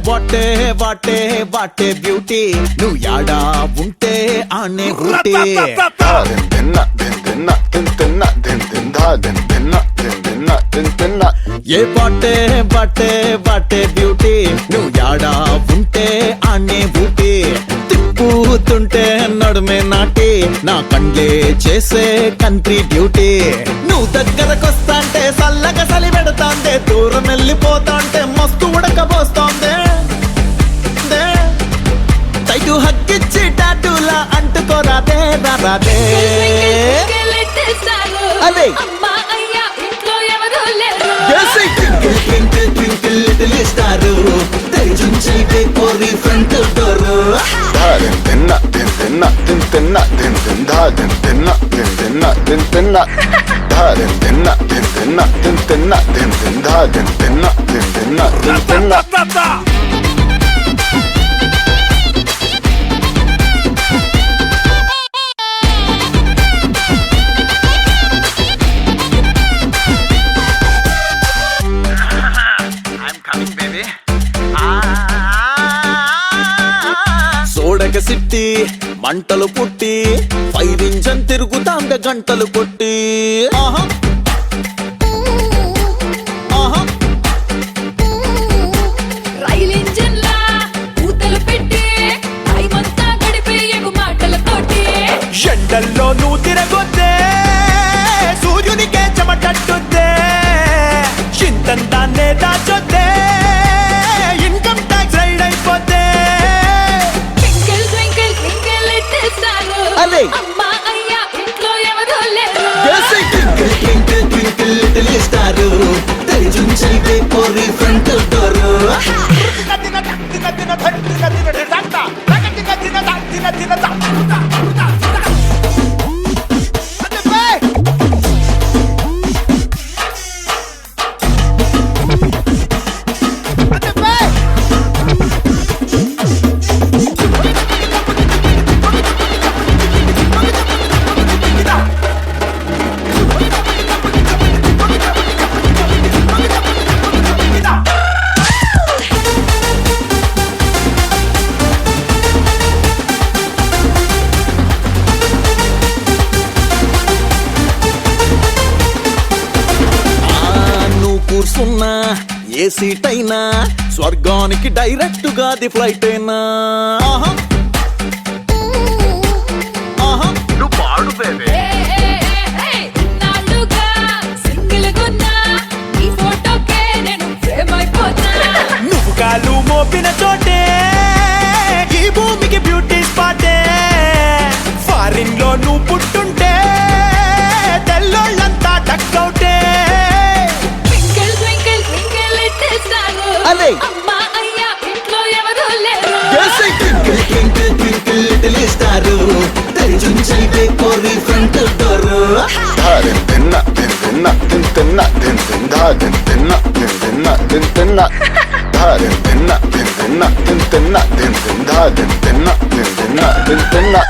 what a what a what a beauty నువ్వు యాడా ఉంటే ఆనే ఊటే ఏ బాటే బాటే బాటే బ్యూటీ నువ్వు యాడా ఉంటే ఆనే ఊటే తిప్పుతుంటే నడుమే నాటి నా కండ్లే చేసే కంట్రీ డ్యూటీ నువ్వు దగ్గరకొస్తాంటే సల్లగా సలి పెడతాంటే దూరం వెళ్ళిపోతాంటే మస్తు ఉడకబోస్తోందే తైటు హక్కిచ్చి టాటూలా అంటుకోరాదే రాదే అదే సోడక సిట్టి మంటలు పుట్టి ఫైర్ ఇంజన్ తిరుగుతాంద గంటలు కొట్టి రైల్ ఇంజన్ లా ఊతలు పెట్టి టైమంతా గడిపేయకు మాటలతోటి ఎండల్లో నువ్వు తిరగొద్దే సూర్యునికే చెమటట్టుద్దే చింతంతాన్నే దాచొద్దే ఇన్కమ్ ట్యాక్స్ రైడ్ అయిపోతే twinkle twinkle twinkle little star అదే అమ్మా అయ్యా ఇంట్లో ఎవరూ లేరు కూర్చున్నా ఏ సీట్ అయినా స్వర్గానికి డైరెక్ట్ గా ది ఫ్లైట్ అయినా నువ్వు పాడు బేబీ నాలుగా సింగిల్ గున్నా ఈ ఫోటోకే నేను ఫ్రేమ్ అయిపోతా నువ్వు కాలు మోపిన చోటే ఈ భూమికి బ్యూటీ స్పాటే ఫారిన్ లో నువ్వు పుట్టుంటే తెల్లోళ్ళంతా టక్అవుటే అదే అమ్మా అయ్యా ఇంట్లో ఎవరూ లేరు తిన్నా